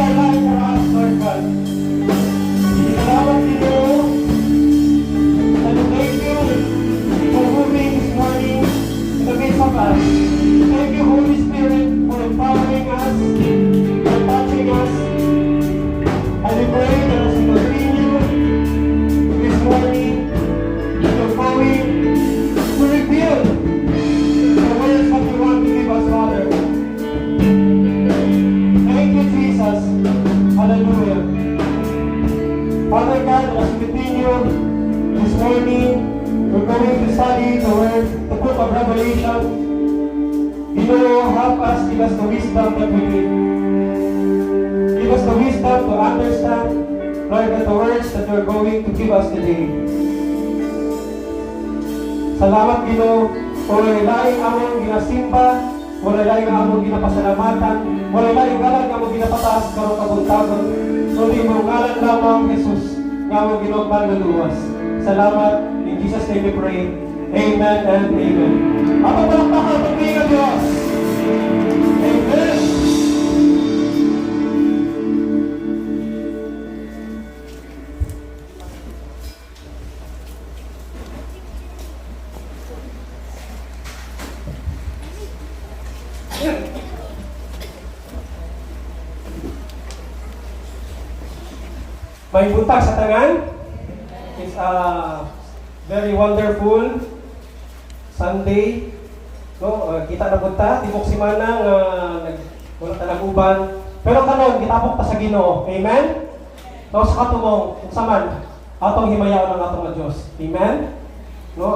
your life for us, Lord God. Salamat dito. And thank you for moving this morning in the midst of us. Thank you, Holy Spirit, for empowering us, for touching us. And we pray that as we continue this morning, you're going to reveal the words that you want to give us, Father. Thank you, Jesus. Hallelujah. Father God, as we continue this morning, we're going to study the book of Revelation. You know, help us, give us the wisdom that we need. Give us the wisdom to understand, Lord, that the words that you're going to give us today. Salamat, Ginoo, kung laing among ginasimba, wala laing among ginapasalamatan, wala laing galang among ginapataas karong kabuntagon, kundi mong ngalan lamang, Jesus, nga among ginugman na luwas. Salamat, in Jesus' name we pray. Amen and amen. Ako palakpakan ng mga Diyos. Amen. May buntag sa tangan. It's a very wonderful Sunday. No, kita na bunta, tibok simana nga wala ta naguban. Pero kanon gitapok ta sa Ginoo. Amen. No, sa katumong saman atong himayaw ng atong Dios. Amen. No,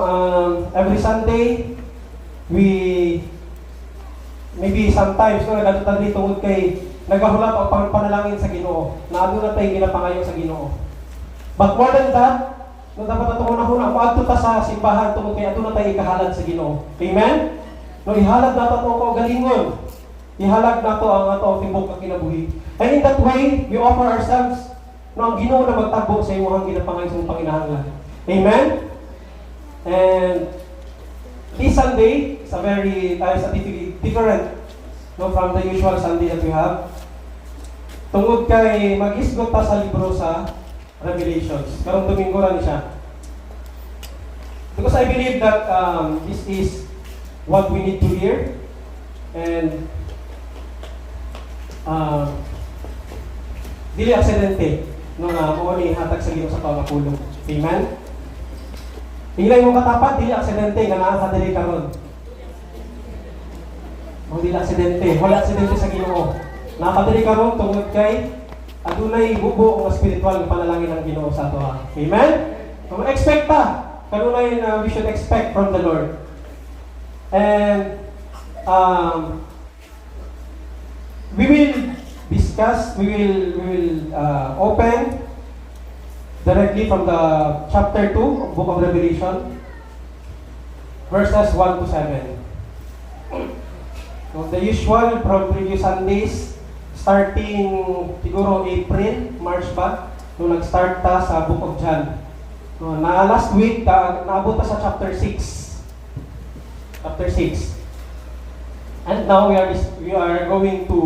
every Sunday we maybe sometimes no nagadutang dito tungod kay nagahulat ang panalangin sa Ginoo. Naadto na tay ginapangayo sa Ginoo. But more than that, no dapat atong una-una paadto ta sa simbahan tungod kay adto na tay ikahalad sa Ginoo. Amen. No ihalad nato atong kaugalingon. Ihalad nato ang ato tibok nga kinabuhi. And in that way, we offer ourselves no ang Ginoo na magtagbo sa imong ginapangayo sa Panginoon. Amen. And this Sunday is a very different no, from the usual Sunday that we have. Tungod kay mag-isgot ta sa libro sa Revelations. Karong Domingo lang siya. Because I believe that this is what we need to hear. And dili aksidente no nga mo ni hatag sa Ginoo sa pangapulong. Amen. Ilay mo katapat dili aksidente nga naa sa dili karon. Dili aksidente, wala aksidente sa Ginoo. Nakadiri karon tungod kay adunay bubo nga spiritual nga panalangin ng Ginoo sa ato. Amen. Kung expect ta, kanunay na we should expect from the Lord. And we will discuss, we will open directly from the chapter 2 of Book of Revelation, verses 1 to 7. So the usual from previous Sundays, starting siguro April, March ba, nung nag-start ta sa Book of John. No, na last week, naabot ta sa chapter 6. Chapter 6. And now we are going to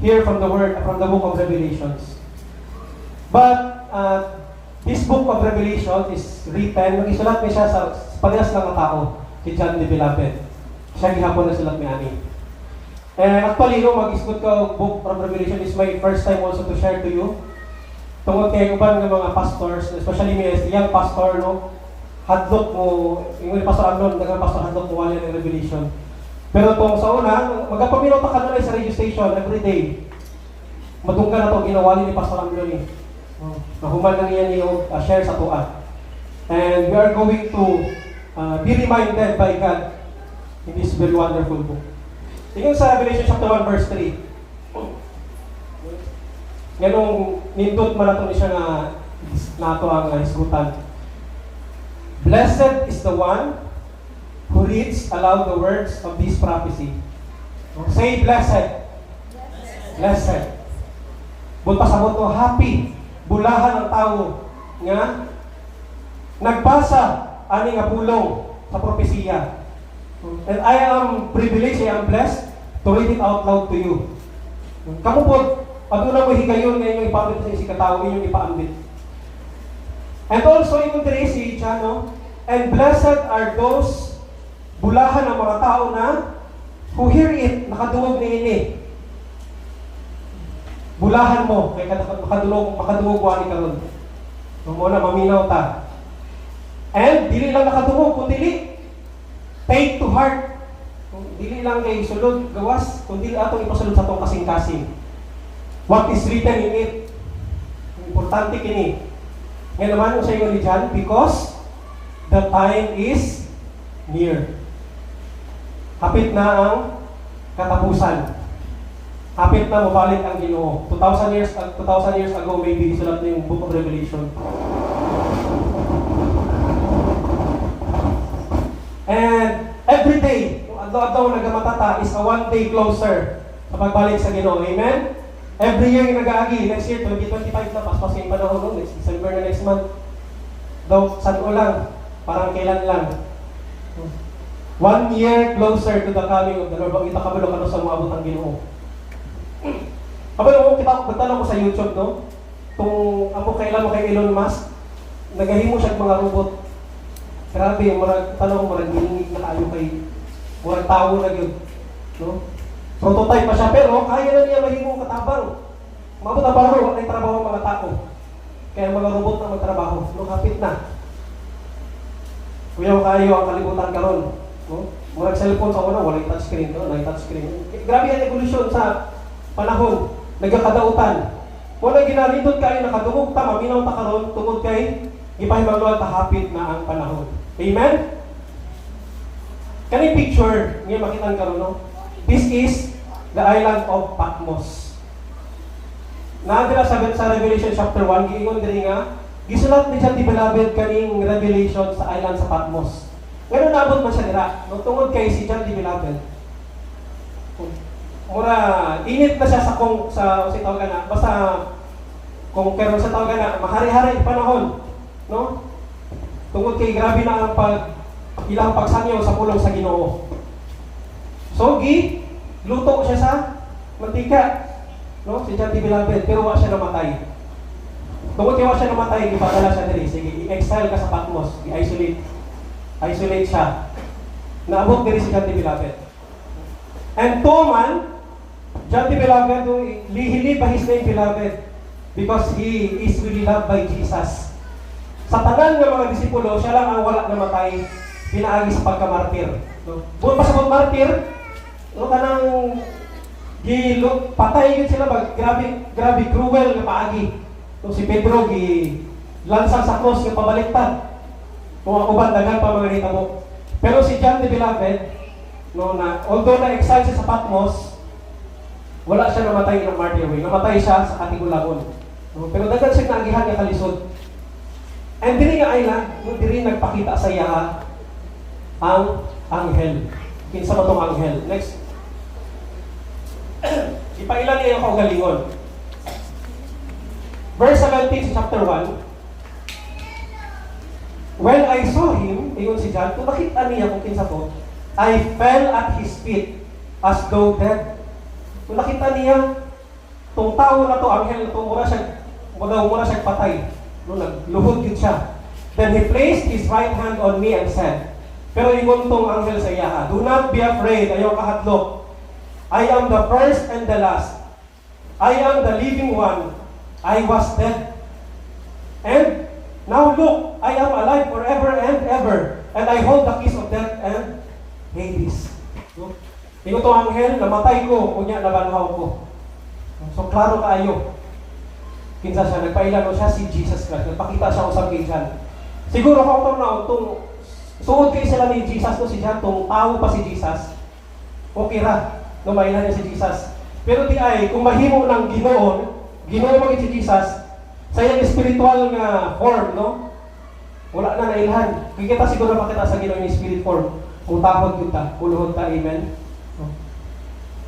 hear from the word from the Book of Revelations. But this Book of Revelation is written, nag-isulat niya siya sa parehas lang ng tao, si John the Beloved. Siya gihapon na sulat ni Ani. And actually, no, mag-isgot ko Book of Revelation is my first time also to share to you. Tungod kay uban ng mga pastors, especially me as young pastor, no, hadlok mo, yung pastor Amnon, pastor hadlok mo wala ng Revelation. Pero itong sa una, magpaminaw ta kanunay sa radio station every day. Madunggan na ito, ginawali ni Pastor Amnon eh. Nahuman lang yan yung share sa tuwa. And we are going to be reminded by God in this very wonderful book. Tingnan sa Revelation chapter 1 verse 3. Ganong nindot man nato ni siya nga nato ang isgutan. Blessed is the one who reads aloud the words of this prophecy. Say blessed. Blessed. Bunta sa buto, happy. Bulahan ang tao nga nagbasa ani nga pulong sa propesiya. And I am privileged, I am blessed to read it out loud to you. Kamupod, At unang mahigayon ngayon yung ipaambit sa si katao, yung ipaambit. And also, yung dire si Chano, and blessed are those bulahan ng mga tao na who hear it, nakadungog ni ini. Bulahan mo, kaya makadungog wani karon. Muna maminaw ta. And dili lang nakadungog, kundi take to heart. Dili lang kay sulod gawas, kundi atong ipasulod sa atong kasing-kasing. What is written in it? Importante kini. Ngayon naman sa iyo ni John, because the time is near. Hapit na ang katapusan. Hapit na mabalik ang Ginoo. 2,000 years ago, maybe isulat na yung Book of Revelation. And every day, yung adlaw-adlaw nagamatata is a one day closer sa pagbalik sa Ginoo. Amen? Every year yung nag-aagi. Next year, 2025 na, paspas yung panahon nun. Next December na next month. Daw, saan o lang? Parang kailan lang. 1 year closer to the coming of the Lord. Bakit kabalo ka sa mga abot ang Ginoo? Kabalo, kita magtanong ko sa YouTube, no? Kung ako kailan mo kay Elon Musk, nagahimo siya mga robot. Grabe, tanong ko, marag ginigig na kayo kay murag tao na yun. No? Prototype pa siya, pero kaya na niya mahimong katabang. Mabot ang baro, wala yung trabaho ang mga tao. Kaya mga robot na magtrabaho. No, kapit na. Kuya kayo ang kalibutan karon. No? Murag cellphone sa una, wala yung touchscreen. No? Wala yung touchscreen. Grabe ang evolution sa panahon. Nagkakadautan. Wala ginarindot kayo, nakadungog ta, maminaw ta karon tungod kay ipahimangluan ta hapit na ang panahon. Amen? Kani picture, ngayon makitaan karon, no? This is the island of Patmos. Naadira sa Revelation chapter 1, giingon diri nga, gisulat ni John the Beloved kaning Revelation sa island sa Patmos. Ngayon naabot man siya dira, no? Tungod kay si John the Beloved. Mura, init na siya sa tawag na, basta kung karon sa tawag na, mahari-hari panahon, no? Tungod kay grabe na ang ilang pagsanyaw sa pulong sa Ginoo. So, luto siya sa mantika, no? Si John the Beloved, pero wa siya namatay. Tungod kay wa siya namatay, ipadala siya diri. Sige, i-exile ka sa Patmos, i-isolate siya. Naabot diri si John the Beloved. And man, John the Beloved, he lived by his name Beloved because he is really loved by Jesus. Sa tanan ng mga disipulo, siya lang ang wala namatay, pinaagi sa pagkamartir. No? Buwan pa sa martir, no, kanang patay yun sila, grabe cruel na paagi. No, si Pedro, lansang sa cross, yung pabaliktad. Kung ang uban, dagan pa mga hitabo. Pero si John the Beloved, no, although na-exile siya sa Patmos, wala siya namatay ng martyr way. Namatay siya sa Katibulangon. No, pero dagan siya naagihan niya kalisod. And diri nga island, no, diri nagpakita sa iya ang anghel. Kinsa ba tong anghel? Next. Ipailan niya yung kaugalingon. Verse 17 sa chapter 1. When I saw him, ayun si John, kung nakita niya kung kinsa to, I fell at his feet as though dead. Kung nakita niya, tong tao na to, anghel na to, mura siya patay. No, nagluhod yun siya. Then he placed his right hand on me and said, pero ingon tong anghel sa iya, do not be afraid, ayaw kahadlok. I am the first and the last. I am the living one. I was dead. And now look, I am alive forever and ever. And I hold the keys of death and Hades. No? Ingon tong anghel, namatay ko, kunya nabanhaw ko. So klaro kaayo. Kinsa siya, nagpailano siya si Jesus Christ. Nagpakita siya usab kay John. Siguro kung itong suod kayo sila ni Jesus to si John, itong tao pa si Jesus, okay ra, no, mailan niya si Jesus. Pero di ay, kung mahimo ng Ginoo mo si Jesus, sa iyang spiritual nga form, no? Wala na nailhan. Kikita siguro makita sa Ginoo yung spirit form. Mutahod kita, puluhod ta, amen? No?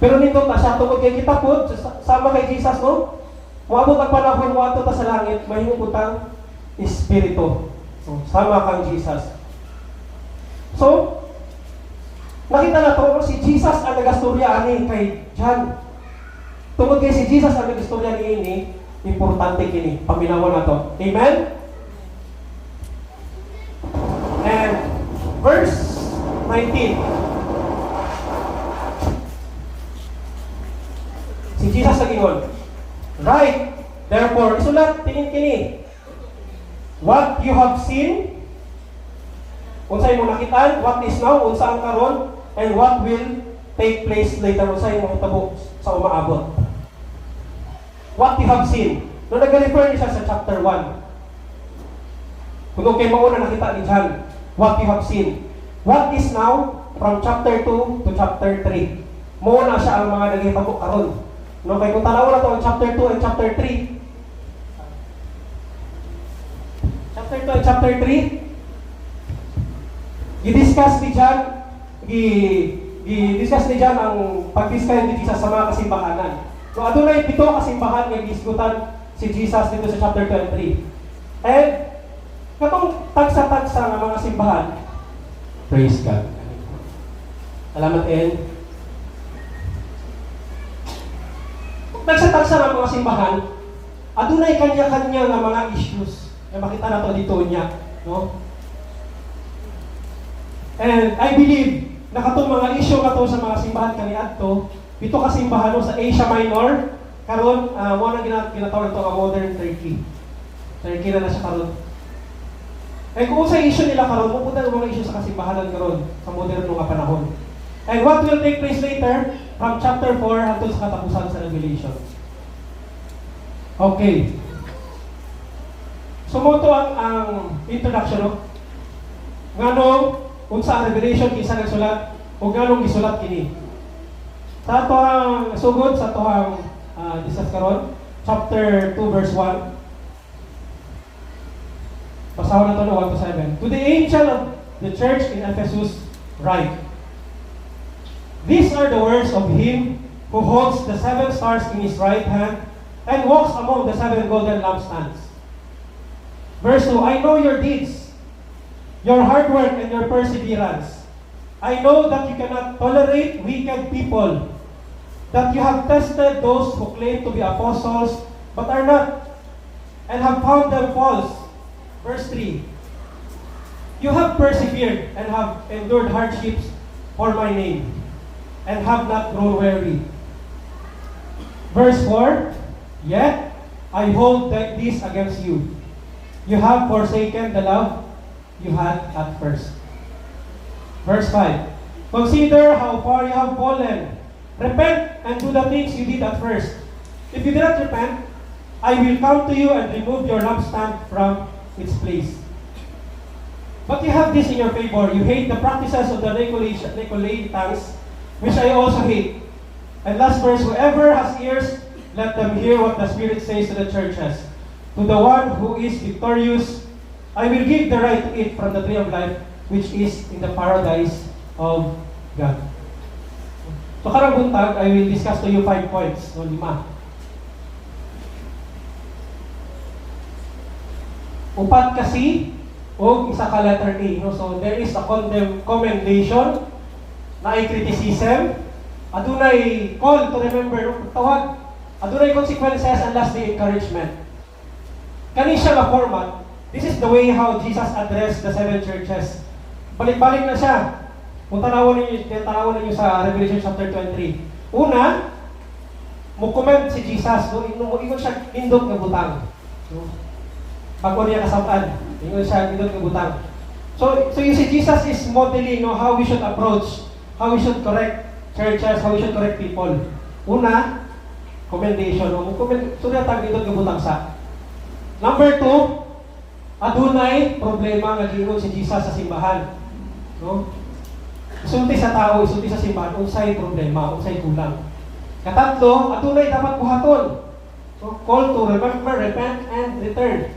Pero nito ta siya, tungkol kay kita po, sama kay Jesus, no? Muabot ang panahon mo ato ta sa langit, mahimo putang espiritu. So, sama kang Jesus. So, nakita na to si Jesus ang nagastorya ani kay John. Tungod kay si Jesus ang nag-istorya niini, importante kini, paminawan na to. Amen? And verse 19. Si Jesus nag-ingon, right, therefore, isulat, tingin kini, what you have seen, unsay mo nakitaan, what is now, unsa ang karon, and what will take place later, unsay mo hitabo sa umaabot. What you have seen. Nung nag-refer niya sa chapter 1. Kung okay mo na nakita ni John, what you have seen. What is now, from chapter 2 to chapter 3. Mo na siya ang mga naghitabo karon. No, kay kung tanaw na to ang chapter 2 and chapter 3. Chapter 2 and chapter 3, i-discuss ni John, i-discuss ni John ang pag-discuss ni Jesus sa mga kasimbahanan. So, adunay 7 kasimbahan nga gisgutan si Jesus dito sa chapter 2 and 3. And, katong tagsa-tagsa ng mga simbahan, praise God. Salamat, En. Tagsa-tagsa ng mga simbahan, adunay kanya-kanya ng mga issues na makita na to dito niya. No? And I believe na katong mga issue kato sa mga simbahan kaniadto, ito ka simbahan no, sa Asia Minor, karon mo na ginatawag ito ang modern Turkey. Turkey na siya karon. Eh kung sa issue nila karon, pupunta ng mga issue sa kasimbahanan karon sa modern nga panahon. And what will take place later from chapter 4 hangtod sa katapusan sa Revelation. Okay. So mo to ang introduction no. Ngano unsa ang Revelation kinsa nagsulat ug nganong gisulat kini. Sa ato ang sugod sa ato ang discuss karon, chapter 2 verse 1. Basahon na to no 1 to 7. To the angel of the church in Ephesus write, these are the words of him who holds the 7 stars in his right hand and walks among the 7 golden lampstands. Verse 2, I know your deeds, your hard work and your perseverance. I know that you cannot tolerate wicked people, that you have tested those who claim to be apostles but are not, and have found them false. Verse 3, you have persevered and have endured hardships for my name, and have not grown weary. Verse 4, yet I hold this against you. You have forsaken the love you had at first. Verse 5, consider how far you have fallen. Repent and do the things you did at first. If you do not repent, I will come to you and remove your lampstand from its place. But you have this in your favor. You hate the practices of the Nicolaitans, which I also hate. And last verse, whoever has ears, let them hear what the Spirit says to the churches. To the one who is victorious, I will give the right to eat from the tree of life, which is in the paradise of God. So karang buntag, I will discuss to you 5 points, o 5. Upat kasi, o isa ka letter A. No? So there is a commendation, na ay criticism, adunay call to remember, no? Tawag, adunay consequences, and lastly, encouragement. Kani siya na format. This is the way how Jesus addressed the 7 churches. Balik-balik na siya. Kung tanawin ninyo sa Revelation chapter 23. Una, mo-comment si Jesus, no? Ingon siya, indot nga butang. No? Pag-o niya kasabaan, ingon siya, indot nga butang. So you see, Jesus is modeling, no, how we should approach, how we should correct churches, how we should correct people. Una, commendation. No? Suryatang indot nga butang sa. Number 2, adunay problema nga giingon si Jesus sa simbahan. No? Isulti sa tao, isulti sa simbahan, unsay problema, unsay kulang. Katatlo, adunay dapat buhaton. So, call to remember, repent, and return.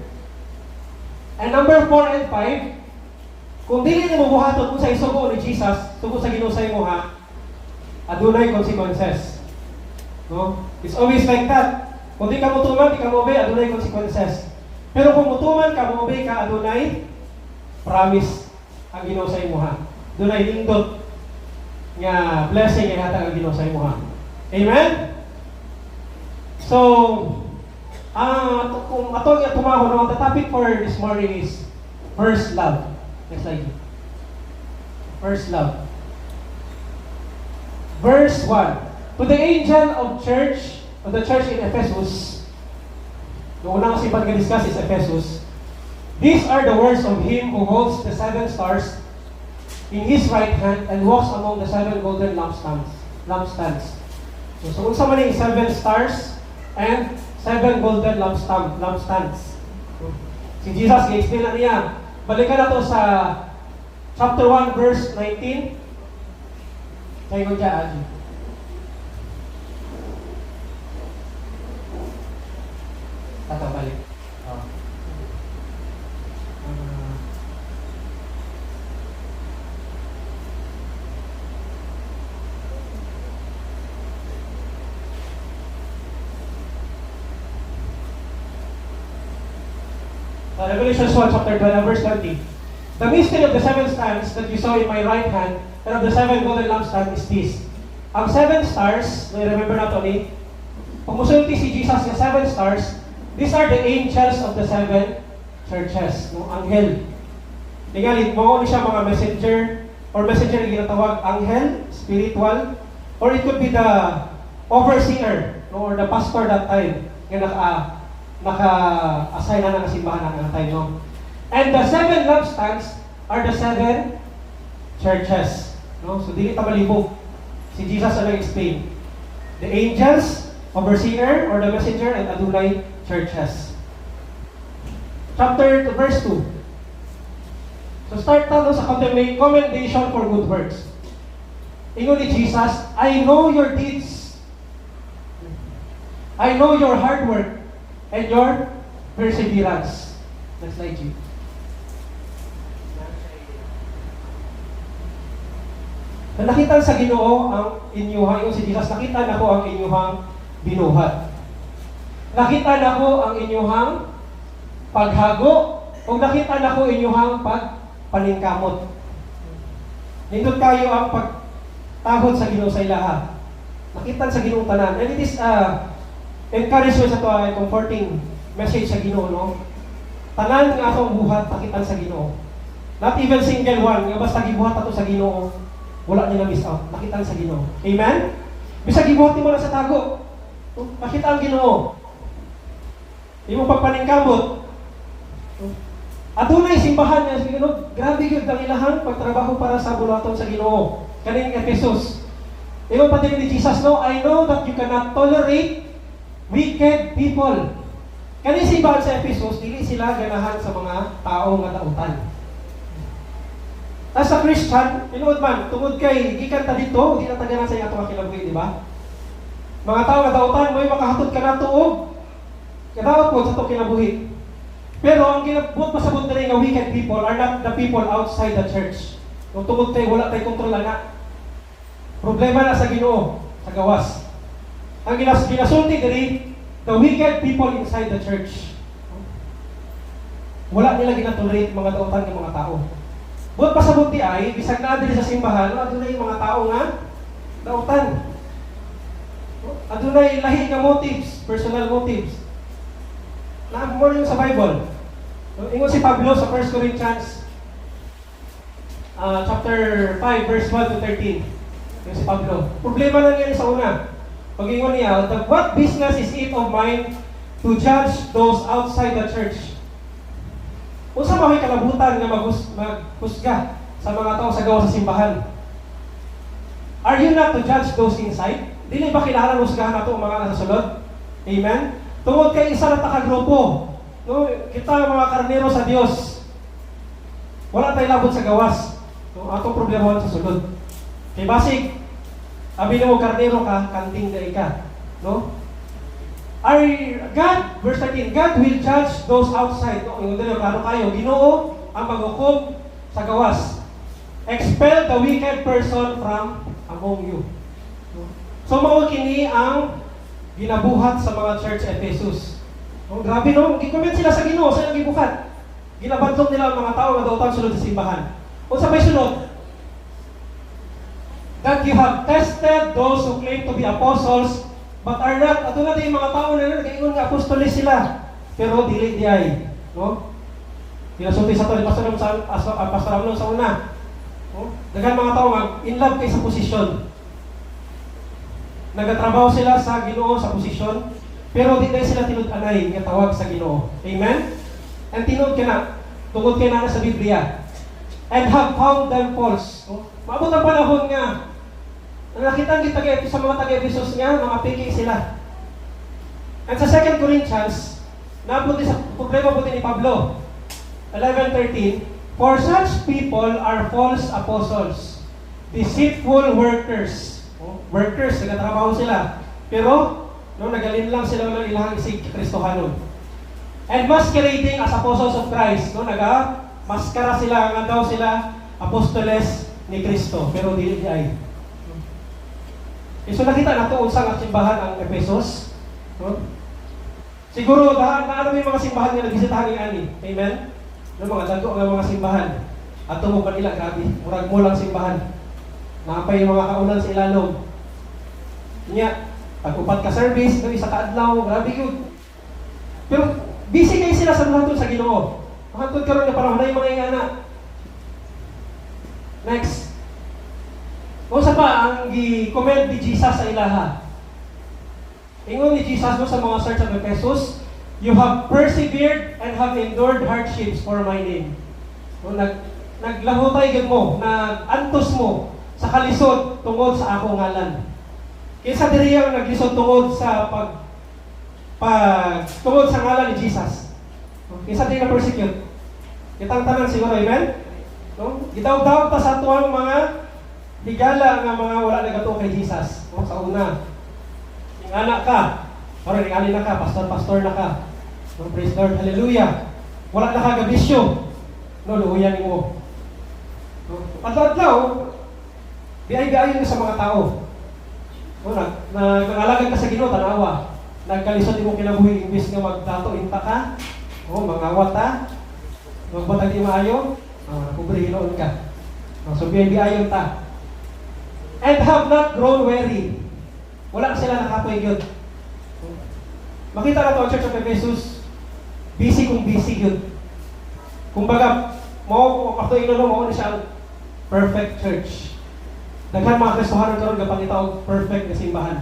And number 4 and 5, kung dili mo buhaton unsay sugo ni Jesus, sugo sa ginusay mo ha, adunay consequences. No? It's always like that. Kung di ka mutuman, di ka mo-obey, adunay consequences. Pero kung mutuman ka, mo-obey ka, adunay promise ang ginusay mo ha. Adunay lindot nga blessing ang hatag ang ginusay mo ha. Amen? So, kung atong tumahon, no, the topic for this morning is first love. Next slide. First love. Verse 1. To the angel of the church in Ephesus, the unang sipan nga-discuss is Ephesus. These are the words of him who holds the 7 stars in his right hand and walks among the 7 golden lampstands. So unsa man yung 7 stars and 7 golden lampstands. Si Jesus, i-explain na niya. Balikan na to sa chapter 1, verse 19. Kaya ko dyan. Balik. Revelation 1, chapter 12, verse 20. The mystery of the 7 stars that you saw in my right hand and of the 7 golden lampstands is this. Ang 7 stars, may remember na ito ni, pag musulti si Jesus ng 7 stars, these are the angels of the 7 churches, no? Anghel. Tingalit mo, siya mga messenger, or messenger na ginatawag anghel, spiritual, or it could be the overseer, no? Or the pastor that time, yung naka-assign na ng simbahan ng time, no? And the 7 lampstands are the 7 churches, no? So, dili ta malibog. Si Jesus ang nag-explain. The angels, overseer, or the messenger, and adunay churches. Chapter 2, verse 2. So, start tayo sa commendation for good works. Ingon ni Jesus, I know your deeds. I know your hard work and your perseverance. Next slide, G. Nakita sa Ginoo ang inyuhang, yung si Jesus, nakita na ko ang inyuhang binuhat. Nakita na ko ang inyuhang paghago, o nakita na ko inyuhang pagpaningkamot. Nindot kayo ang pagtahod sa Ginoo sa ilaha. Nakita sa Ginoo tanan. And it is encouragement sa ito, comforting message sa Ginoo, no? Tanan nga akong buhat, pakitan sa Ginoo. Not even single one, nga basta gibuhat ato sa Ginoo, wala niya na miss out. Nakita sa Ginoo. Amen? Bisa gibuhat mo na sa tago. Makita ang Ginoo. Imo pagpaningkamot. Adunay simbahan niya sa Ginoo. Grabe gyud ang ilahang pagtrabaho para sa bulaton sa Ginoo. Kaning Ephesus. Imo pati ni Jesus, no, I know that you cannot tolerate wicked people. Kaning simbahan sa Ephesus, dili sila ganahan sa mga tao nga dautan. As a Christian, tinuod man, tungod kay gikan ta dito, di na taganan sa ato kinabuhi, di ba? Mga tao nga dautan, may makahatod ka na tuog. Kadawat po sa to kinabuhi. Pero ang ginabot pasabot diri nga wicked people are not the people outside the church. Kung tungod kay wala tay kontrol na. Problema na sa Ginoo, sa gawas. Ang ginasulti diri, the wicked people inside the church. Wala nila ginatolerate mga dautan ng mga tao. Buot pasabot di ay, bisag na diri sa simbahan, adunay mga tao nga dautan. Adunay lahi nga motives, personal motives. Na more yung sa Bible. Ingon si Pablo sa 1 Corinthians chapter 5 verse 1 to 13. Yung si Pablo. Problema na niya sa una. Pag-ingon niya, what business is it of mine to judge those outside the church? Unsa ba may kalabutan nga maghusga sa mga tao sa gawa sa simbahan? Are you not to judge those inside? Dili ba kailangan husgahan nato ang mga nasa sulod? Amen? Tungod kay isa na takagrupo. No, kita mga karnero sa Dios. Wala tay labot sa gawas. No, atong problema sa sulod. Kay basig, abi mo karnero ka, kanting day ka. No? God, verse 13, God will judge those outside. No, yung dito, klaro kayo. Ginoo ang maghukom sa gawas. Expel the wicked person from among you. So, mao kini ang ginabuhat sa mga church Ephesus. Oh, grabe no, gi-comment sila sa Ginoo sa ilang gibukat. Ginabantok nila ang mga tao nga dautan sulod sa simbahan. Unsa may sunod? That you have tested those who claim to be apostles but are not. Ato na yung mga tao na nag-ingon nga apostoles sila. Pero dili di ay. No? Pinasulti sa to, Pastor Amnon sa una. No? Daghang mga tao in love kay sa posisyon. Nagatrabaho sila sa Ginoo sa posisyon, pero di tayo sila tinud-anay nga tawag sa Ginoo. Amen? And tinud ka na, tungod kay na sa Biblia. And have found them false. No? Maabot ang panahon nga, nakita kita sa mga taga-Efesos nga, mga piki sila. And sa 2 Corinthians, naabot sa problema po ni Pablo, 11:13, for such people are false apostles, deceitful workers. Workers, nagtatrabaho sila. Pero, nagalin lang sila ng ilang isig Kristohanon. And masquerading as apostles of Christ. Maskara sila, nga daw sila, apostoles ni Kristo. Pero dili ay. So nakita na ito, unsang ang simbahan ang Efesos. Siguro, ano yung mga simbahan nga nagbisitahan ni Ani? Amen? Mga dago ng mga simbahan. At tumupan nila, grabe. Murag mo lang simbahan. Nakapay yung mga kaunan sa ilalong. Niya, pag-upat ka service, isa ka-adlaw, grabe yun. Pero, busy kayo sila sa buhaton sa Ginoo. Makatod ka rin na parang na yung mga ingana. Next. O sa pa, ang i-comment ni Jesus sa ilaha. Ingon ni Jesus mo sa mga Church of Ephesus, you have persevered and have endured hardships for my name. No, naglahutay gid mo, nag-antos mo sa kalisod tungod sa akong ngalan. Kaysa diri ang naglisod tungod sa tungod sa ngalan ni Jesus. Kaysa diri na persecute. Kitang tanan siguro, amen? No? Gitawag-tawag ta sa tuwang mga higala nga mga wala nagatuo kay Jesus. No? Sa una, yung anak ka, parang ningali na ka, pastor na ka. No? Praise Lord, hallelujah. Wala na ka gabisyo. No, luhuyan mo. No? Adlaw-adlaw, biay-biayon ka sa mga tao. No, nangalagan ka sa Ginoo, tanawa. Nagkalisod mo kinabuhi, imbis nga magdato, inta ka. O, mangawat ta. Magbatag di maayo. Kubre, hinoon ka. So, biay-biayon ta. And have not grown weary. Wala sila nakapoy yun. Makita na to ang Church of Ephesus, busy kung busy yun. Kumbaga, mo na siya perfect church. Daghan mga Kristohanon karon gapangita og perfect na simbahan.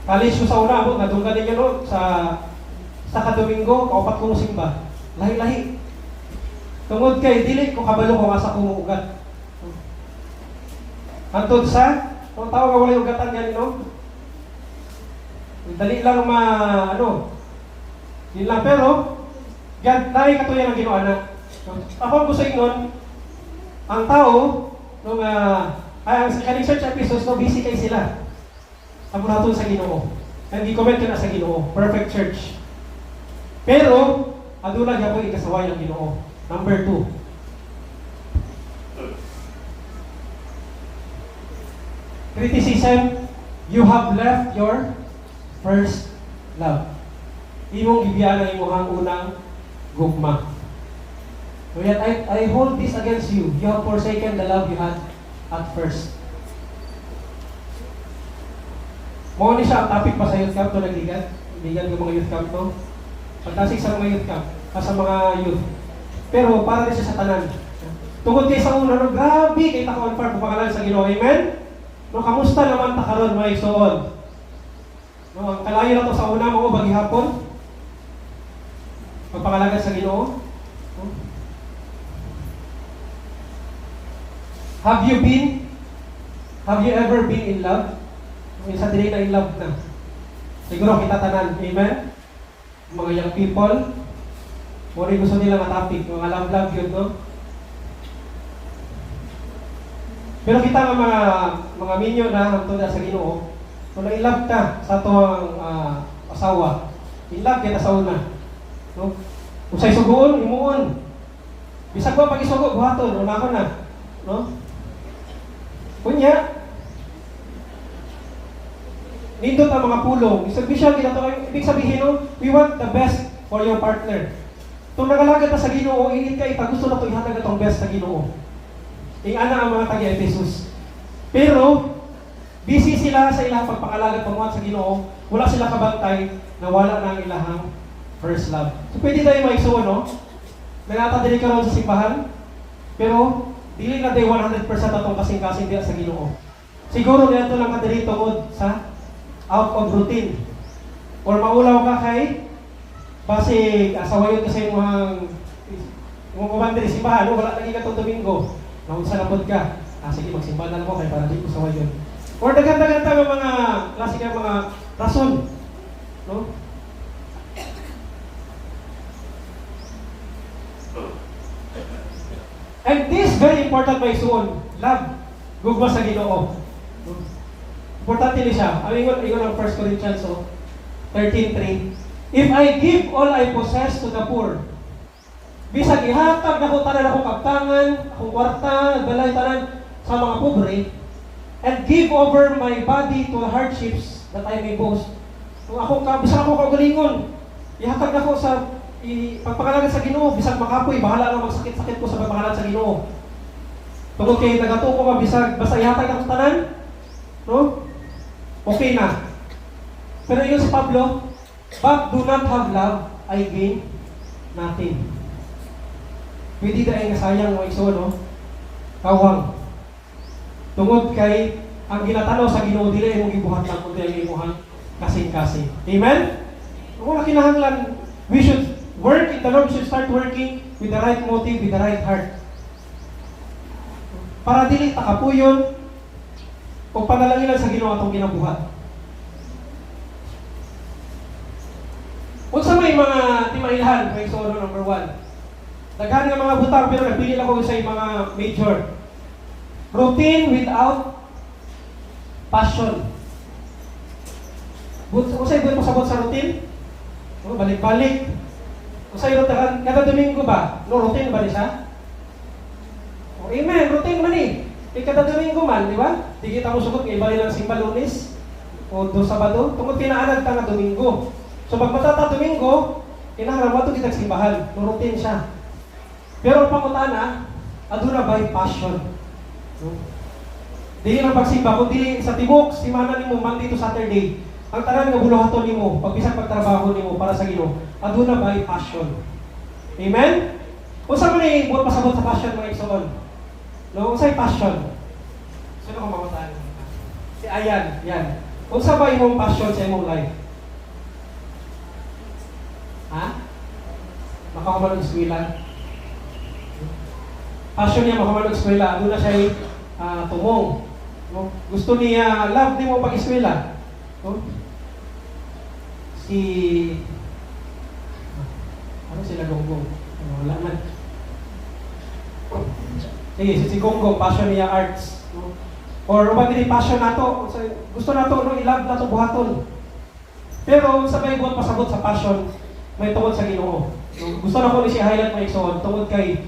Kalis ko sa una mo nadunggan ninyo no sa kadomingo kaupat ko simba. Lahi-lahi. Tungod kay dili ko kabalo ko asa ko ugat. Antod sa kung tao nga walay ugatan yan no. Dali lang yun lang pero gan naay katuyan ang Ginoo ana. Ako gusto ingon ang tao nung ang kaning Church of Ephesus, busy kayo sila. Ang buhaton sa Ginoo. And i-comment ko na sa Ginoo. Perfect church. Pero, aduna niya po ikasaway ng Ginoo. Number 2. Criticism, you have left your first love. Imong gibiyan ang imong unang gugma. So yet I hold this against you. You have forsaken the love you had at first. Mo ni siya ang topic pa sa youth camp to nagligan. Ligan ng mga youth camp to. Pagtasig sa mga youth camp, sa mga youth. Pero para rin siya sa tanan. Tungod kay sa una, grabe kay ta on fire pangalan sa Ginoo. Amen. No, kamusta naman ta karon mga igsoon? No, ang kalayo na to sa una mo bagihapon. Pagpangalagan sa Ginoo. No? Have you ever been in love? Minsan din na in love na. Siguro kita tanan. Amen? Mga young people, muna gusto nila matapik. Mga love yun, no? Pero kita nga mga minyo na hantod na sa Ginoo, kung na-in-love ka sa itong asawa, in-love kita sa una. No? Kung sa'y sugoon, imuon. Bisag ba pag isugo, buhaton, una ko na. No? Kunya, nindot ang mga pulong. Ibig sabihin, no, we want the best for your partner. Kung nagalagad na sa Ginoo, init ka, gusto na ito ihatag itong best sa Ginoo. Ana ang mga taga-Ephesus. Pero, Busy sila sa ilang pagpangalaga pamuhat sa Ginoo. Wala sila kabantay na wala na ang ilahang first love. So pwede tayo maigsuon, no? Nangata dili karon sa simbahan, pero dili na day 100% atong kasing-kasing diya sa Ginoo. Siguro dito lang ka diri tungod sa out of routine. Or maulaw ka kay base asawayon ka sa imong kumandiri simbahan, wala lagi ka tong Domingo. Naunsa na pod ka. Sige magsimba na ako kay para di ko sawayon. Or daghan-daghan ta mga klase ka mga rason, no? And this very important by soon, love, gugma sa Ginoo. Importante ni siya. Ingon ang 1 Corinthians 13:3. If I give all I possess to the poor, bisag ihatag na ko tanan akong kaptangan, akong kwarta, balay tanan sa mga pobre, and give over my body to hardships that I may boast. Kung bisag ako kagalingon, ihatag na ko sa pagpangalaga sa Ginoo, bisag makapoy, bahala na magsakit-sakit ko sa pagpangalaga sa Ginoo. Tungkol kay nagatuo ko mabisag, basta ihatag na ko tanan, no? Okay na. Pero yun si Pablo, but do not have love, I gain nothing. Pwede dahil nga sayang mo iso, no? Kawang. Tungod kay ang ginatanaw sa Ginoo dili imong gibuhat lang kundi ang imong kasing-kasing. Amen? Kung kinahanglan, we should work in the Lord, we should start working with the right motive, with the right heart. Para dili takapuyon o panalangin sa Ginoo atong ginabuhat. Unsa may mga timailhan, may solo number 1. Daghan nga mga butang pero nagpili lang ko sa mga major. Routine without passion. Usay ba mo sabot sa routine? Balik-balik. Usay routine kada Domingo ba? No routine ba ni siya? Amen, routine man eh. Kada Domingo man, di ba? Di kita mo sugot kay bali lang simba Lunes o do Sabado, tungod kinaanad ta nga Domingo. So pag matata Domingo, kinahanglan mo kita simbahan, no routine siya. Pero ang pangutana, aduna by passion. Dili lang pagsimba, kung dili sa tibok, simana nimo Monday to Saturday. Ang tanan nga buluhaton nimo, pagbisag pagtrabaho nimo para sa Ginoo, aduna by passion. Amen? Unsa man ni buot pasabot sa passion mga igsoon? No, unsay passion? Sino ko mamutaan? Si Ayan, yan. Unsa ba imong passion sa imong life? Ha? Makakuman og eskwela. Passion niya makakuman og eskwela, aduna siya tumong. No? Gusto niya, love di mo pag-eskwela. No? Ano sila Gonggong? Wala man. Sige, si Gonggong, passion niya arts. No? Or pag hindi passion nato, gusto nato, no, i-love nato buhaton. Pero sabay buhat pasabot sa passion, may tungod sa Ginoo. No? Gusto na ko ni siya highlight may isuon, tungod kay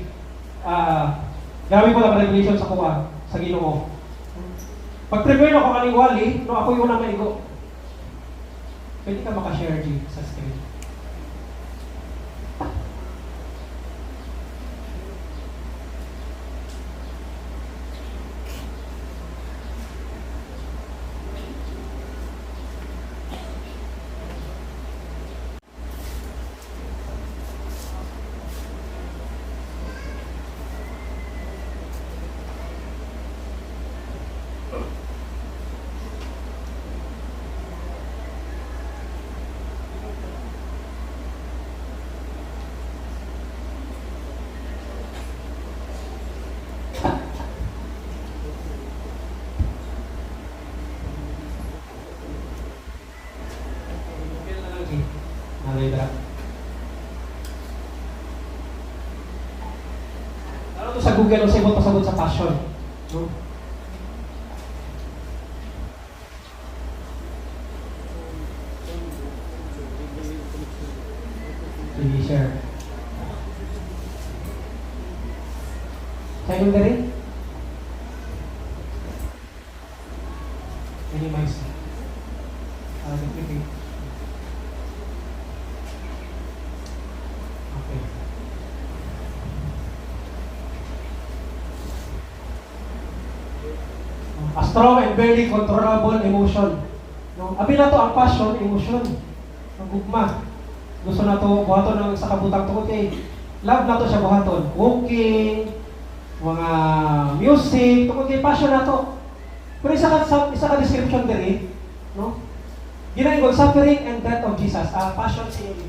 gawin ko lang revelation sa kuha, sa Ginoo. Pag-prepare ako kaning wali, no, ako yung unang maigo. Pwede ka makashare G sa screen. Ano to sa Google o sabot sa passion? No? Sige, share. Sa'yo na rin? Minimize. Duplicate. Okay. strong and very controllable emotion. No? Abi na to ang passion, emotion. Ang gugma. Gusto na to buhaton ng sa kabutang tungod kay love na to siya buhaton. Walking, mga music, tungod kay passion na to. Pero isa ka description diri, no? Ginagol suffering and death of Jesus. Passion synonym.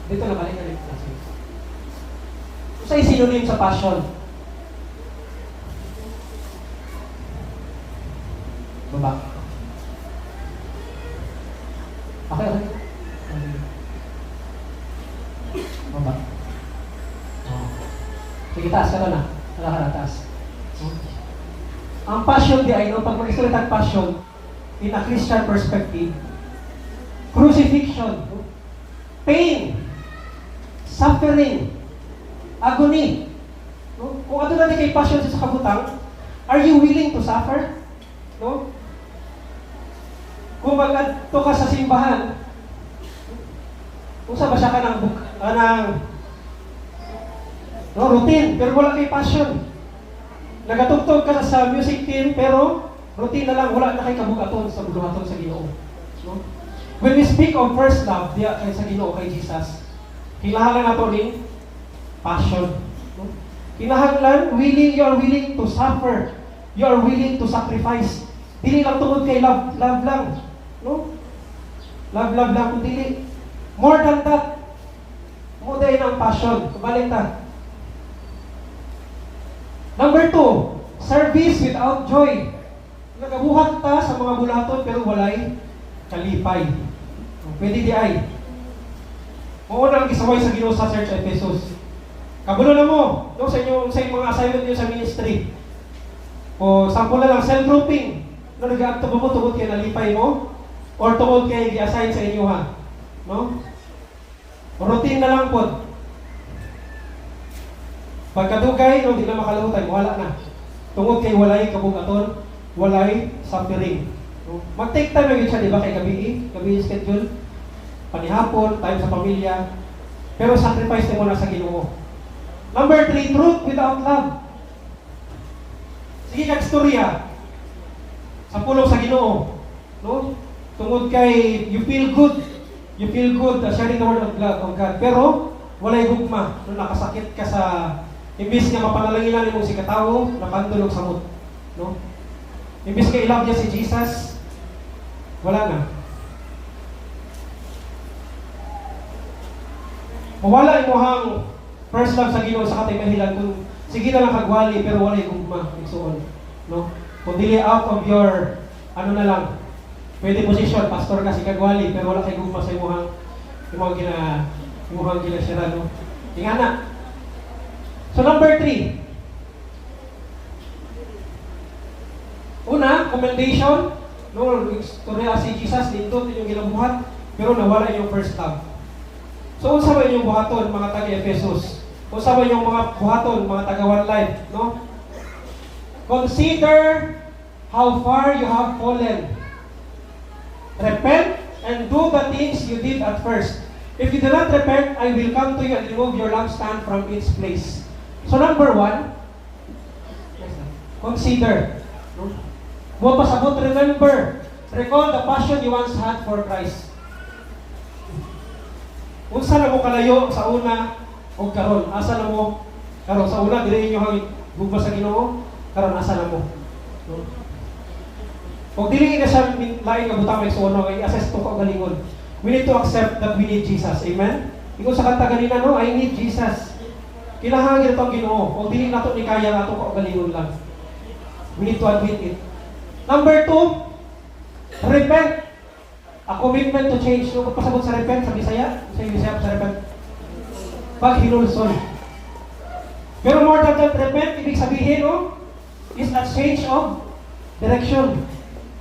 Dito na balik na rin. Sa synonym sa passion. Baba. Okay. Baba. Oh. Sige, taas ka na. Wala ka na, taas. Ang passion di ay, no, pag mag-istorya passion, in a Christian perspective, crucifixion, pain, suffering, agony. No? Kung ato natin kay passion sa kabutang, are you willing to suffer? No? Kung mag-ato ka sa simbahan, kung sa ba siya ka ng routine, pero wala kay passion. Nagatugtog ka sa music team, pero routine na lang, wala na kay kabugaton sa buhaton sa Ginoo. No? When we speak of first love, diya kay sa Ginoo, kay Jesus, kinahanglan nato ning passion. No? Kinahanglan, you are willing to suffer. You are willing to sacrifice. Dili lang tungod kay love lang. No? Love lang, kung dili. More than that, mo day ng passion. Kubalik ta. Number 2, service without joy. Nagabuhat ta sa mga bulaton pero walay kalipay. Pwede di ay. Mauna ang gisaway sa Ginoo sa Church Ephesus. Kabulo na mo, no, sa inyong mga assignment niyo sa ministry. O sample na lang, self-grouping. No, nag-aabto ba mo tungod kay nalipay mo? Or tungod kay gi-assign sa inyo ha? No? Routine na lang po. Pagkadugay, no, di na makalimutan, wala na. Tungod kay walay kabugaton, walay suffering. No? Mag-take time na siya, di ba, kay gabi schedule, panihapon, time sa pamilya, pero sacrifice mo na sa Ginoo. Number 3, truth without love. Sige kag-storya sa pulong sa Ginoo. No? Tungod kay you feel good sharing the word of God, pero walay gugma, no, nakasakit ka sa imbis nga mapanalanginan imong si katawo, nakandulog sa mut. No? Imbis nga i-love niya si Jesus, wala na. Mawala imuhang first love sa Ginoo sa katay mahilan kung sige na lang kagwali pero walay gugma igsuon. No? Kung dili out of your ano na lang, pwede position, pastor ka si kagwali pero wala kay gugma sa imuhang ginasira, no? Tingana. So number 3. Una, commendation. No, istorya si Jesus dito yung ginabuhat pero nawala yung first love. So unsa ba yung buhaton mga taga-Ephesus? Unsa ba yung mga buhaton mga taga-One Life, no? Consider how far you have fallen. Repent and do the things you did at first. If you do not repent, I will come to you and remove your lampstand from its place. So number 1, consider. Buwan pasabot, remember. Recall the passion you once had for Christ. Unsa na mo kalayo sa una o karon? Asa na mo karon? Sa una, dili inyo hangin gugma sa Ginoo. Karon asa na mo? Kung dili ka siya lain nga butang may suono, i-assess to ko galingon. We need to accept that we need Jesus. Amen? Ikaw sa kanta ganina, no? I need Jesus. Kinahanglan ito ang Ginoo. Kung dili nato ni kaya nato ko galingon lang. We need to admit it. Number 2, repent. A commitment to change. So, pasabot sa repent sa Bisaya. Sa Bisaya sa repent. Paghinulson. Pero more than that, repent, ibig sabihin, no? Is a change of direction.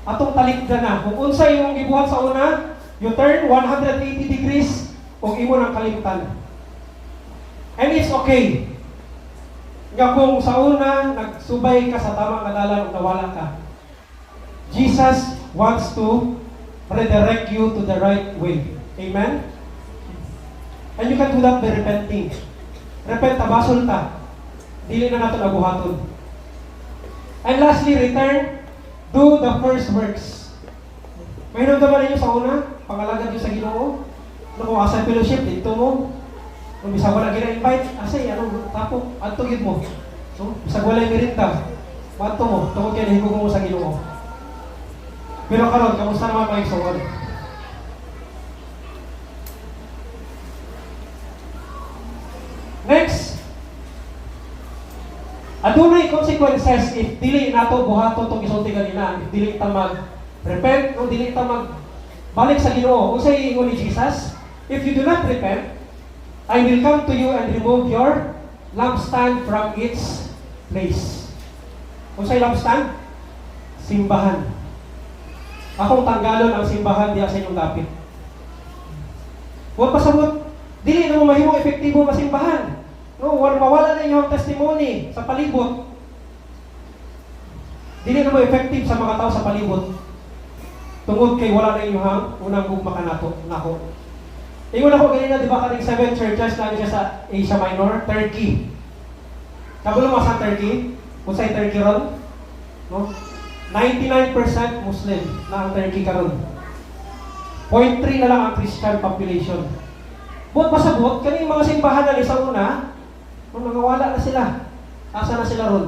Atong talikdan na. Kung unsa yung gibuhat sa una, you turn 180 degrees kung imo ng kalimtan. And it's okay. Nga kung sa una, nagsubay ka sa tamang kadalan o nawala ka, Jesus wants to redirect you to the right way. Amen? And you can do that by repenting. Repent, tabasol ta. dili na nato nabuhaton. And lastly, return, do the first works. May naman ninyo sa una, pangalagad nyo sa Ginoo. Ano kung asa fellowship, dito mo. Kung bisag wala gina-invite, asay, anong tapo, ato yun mo. No? Bisag wala yung merinda, ato mo, tungkol kayo nahigugong mo sa Ginoo. Pero karon, kamusta naman mga igsoon? Next, adunay consequences if dili nato buhaton tong gisulti kanina, if dili ta mag-repent o dili ta balik sa Ginoo. Unsay ingon ni Jesus? If you do not repent, I will come to you and remove your lampstand from its place. Unsay lampstand? Simbahan. Akong tanggalon ang simbahan diya sa inyong dapit. Huwag pasabot, dili na mo mahimong epektibo nga simbahan. No, mawala na inyong testimony sa palibot. Dili na mo effective sa mga tao sa palibot. Tungod kay wala na inyong unang gugma kanato nako. Ingon ako ganina, di ba, kaning 7 churches na siya sa Asia Minor, Turkey. Kabulong mo sa Turkey? Kung sa'y Turkey ron? No? 99% Muslim na ang Turkey karon. 0.3 na lang ang Christian population. Buot pasabot, kaning mga simbahan na sa una, kung nangawala na sila, asa na sila ron?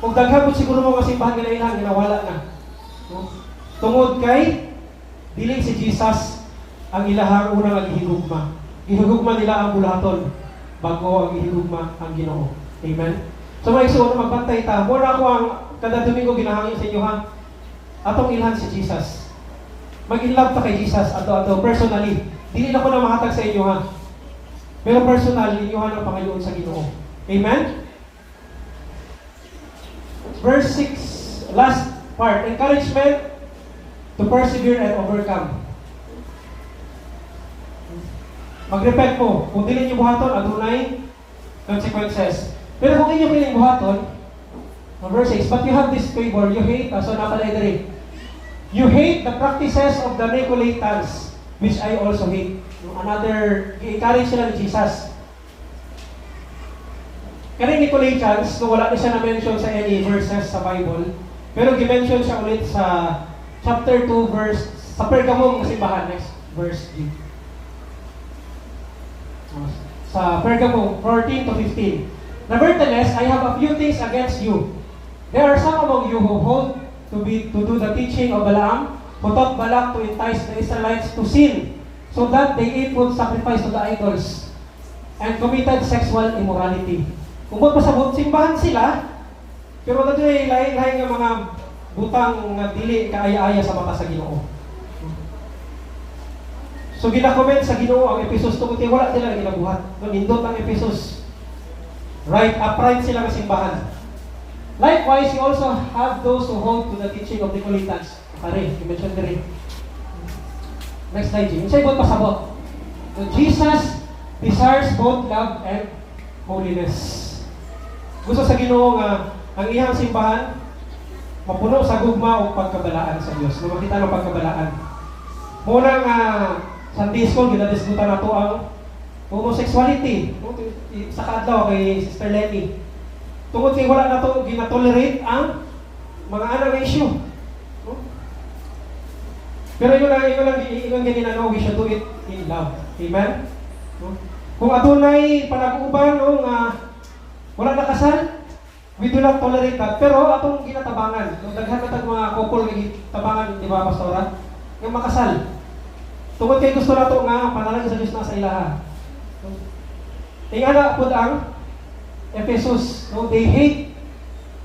Kung daghapon siguro mga simbahan na ilang, ginawala na. No? Tungod kay, dili si Jesus ang ilahang unang naghihigugma. Gihigugma nila ang bulaton bago ang gihigugma ang Ginoo. Amen? So mga igsoon, magbantay ta. Muna ako ang kada Domingo ginahangin sa inyo ha. Atong ilhan si Jesus. Mag-inlove ta kay Jesus ato personally. Dili na ko na mahatag sa inyo ha. Pero personal, inyo ang pangayoon sa Ginoo. Amen? Verse 6, last part. Encouragement to persevere and overcome. Mag-repent mo. Kung dili niyo buhaton, adunay consequences. Pero kung inyo piling buhaton, verse 6, but you have this favor, you hate, so napalay diri. You hate the practices of the Nicolaitans, which I also hate. Another, i-encourage sila ni Jesus. Kaning Nicolaitans, no, wala na siya na-mention sa any verses sa Bible, pero gi-mention siya ulit sa chapter 2, verse, sa Pergamum na simbahan, next verse G. Sa Pergamum 14 to 15. Nevertheless, I have a few things against you. There are some among you who hold to do the teaching of Balaam, who taught Balak to entice the Israelites to sin, so that they ate food sacrificed to the idols, and committed sexual immorality. Kung ba't pasabot, simbahan sila, pero ito ay lahi-lahi ng mga butang nga dili kaaya-aya sa mata sa Ginoo. So gina-comment sa Ginoo ang Ephesus tungkol kay wala sila ginabuhat. Nung indot ang Ephesus, right, upright sila ng simbahan. Likewise, you also have those who hold to the teaching of the Nicolaitans. Pare, i-mention din. Next slide, Jim. Isa ibang pasabot. So, Jesus desires both love and holiness. Gusto sa Ginoo nga ang iyang simbahan mapuno sa gugma o pagkabalaan sa Dios. Na makita ng pagkabalaan. Muna nga Sunday school, ginadiskutan na to ang homosexuality. Sa kadlaw kay Sister Lenny. Tungod kay wala na to ginatolerate ang mga anang issue. Pero yun lang ganyan we should do it in love. Amen? Kung adunay panag-uban nga wala na kasal, we do not tolerate that. Pero atong ginatabangan, nung daghan na tag mga couple tabangan, di ba, Pastora? Yung makasal. Tungod kay gusto na to nga panalangin sa Diyos na sa ilaha. Tingala po ang Ephesus, no? They hate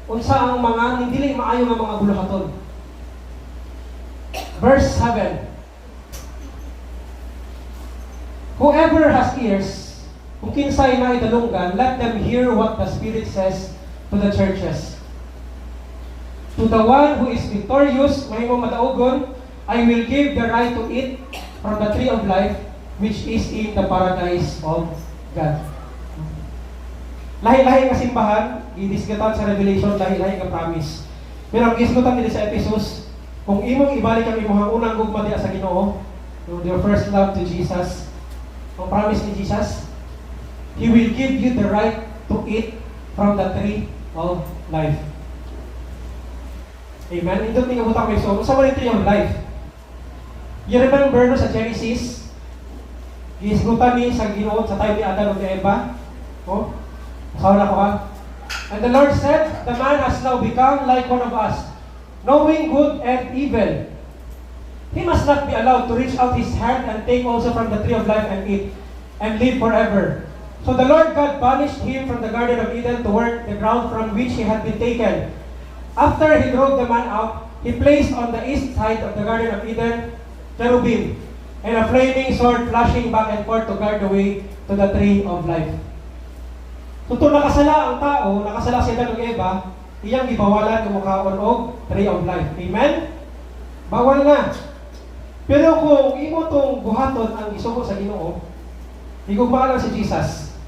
unsa ang mga hindi maayo nga mga buluhaton. Verse 7. Whoever has ears, kung kinsay na idalunggan, let them hear what the Spirit says to the churches. To the one who is victorious, may mo madaugon, I will give the right to eat from the tree of life, which is in the paradise of God. Lahi-lahi nga simbahan, i-discutan sa Revelation, lahi-lahi nga promise. Pero ang isgutan nila sa Ephesus, kung imong ibalik ang imong unang gugma diya sa Ginoo, your first love to Jesus, ang promise ni Jesus, He will give you the right to eat from the tree of life. Amen? Ito tingabutang may so. Sa tree of life. You remember no, sa Genesis, giisgutan ni sa Ginoo sa tayo ni Adan o ni Eva. Oh, asawa na ko ha. And the Lord said, the man has now become like one of us, knowing good and evil. He must not be allowed to reach out his hand and take also from the tree of life and eat, and live forever. So the Lord God banished him from the Garden of Eden to work the ground from which he had been taken. After he drove the man out, he placed on the east side of the Garden of Eden cherubim, and a flaming sword flashing back and forth to guard the way to the tree of life. So kung nakasala ang tao, nakasala si Adan ug Eva, iyang gibawalan ng mukhaon og tree of life. Amen? Bawal na. Pero kung imo tong buhaton ang isugo sa Ginoo, igugma lang si Jesus.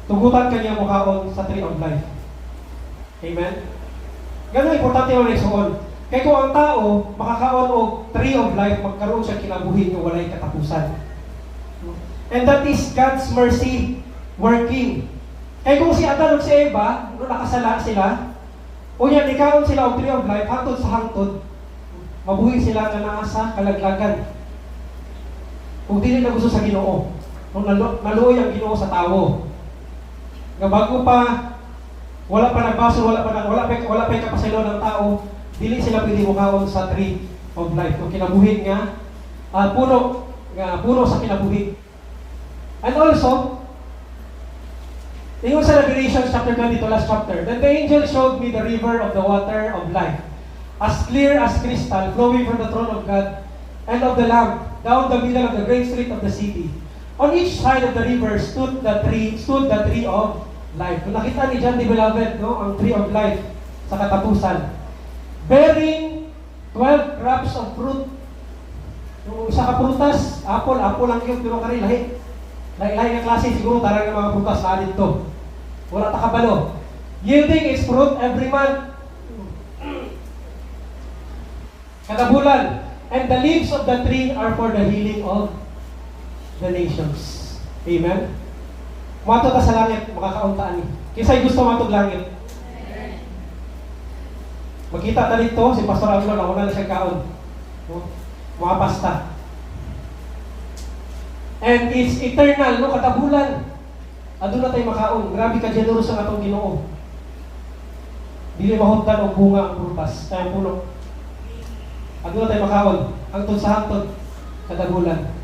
Tugutan kanya mukhaon sa tree of life. Amen? Ganun importante ang nagsuon. Kaya kung ang tao makakaon og tree of life, magkaroon siya kinabuhi ng walay katapusan. And that is God's mercy working. Kaya kung si Adan ug si Eva, nung nakasala sila, unya nikaon sila og tree of life hangtod sa hangtod, mabuhi sila nga naa sa kalaglagan. Kung dili na gusto sa Ginoo, kung naluoy ang Ginoo sa tawo, nga bago pa wala pa nagbaso, wala pa kapasaylo ng tao, dili sila pwede mukaon sa tree of life. Kung kinabuhi nga puno sa kinabuhi. And also, ingon sa Revelation chapter 22, last chapter, then the angel showed me the river of the water of life, as clear as crystal, flowing from the throne of God and of the Lamb, down the middle of the great street of the city. On each side of the river stood the tree of life. Kung nakita ni John the Beloved, no, ang tree of life sa katapusan, bearing 12 crops of fruit. Yung isa ka prutas, apple lang yun, pero kari lahi na klase siguro tarang ng mga prutas na dito. Wala ta kabalo. Yielding its fruit every month. Kada bulan. And the leaves of the tree are for the healing of the nations. Amen? Mato ta sa langit, makakauntaan ni. Kisa'y gusto matog langit. Magkita ta dito, si Pastor Angelo, nauna na siya kaon. No? Mga pasta. And it's eternal, no? Kada bulan. Adun na tayo makaon. Grabe ka generous ang atong Ginoo. Dili mahundan og bunga ang prutas, ang puno. Adun na tayo makaon. Hangtod sa hangtod, kada bulan.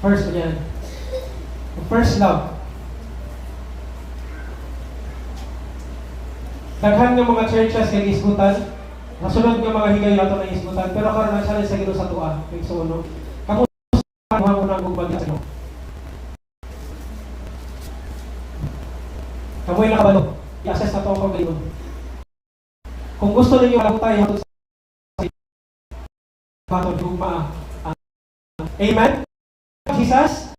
First, yan. First love. Daghan ng mga churches kay isgutan, nasunod ng mga higay nato na isgutan, pero karon ang challenge sa Ginoo sa tuwa, kay suno. Kamo sa mo nang gugbagi sa Kamoy na kabalo. I-assess na to ang paglingon. Kung gusto ninyo alam tayo hatod sa hatod gugma. Amen. Jesus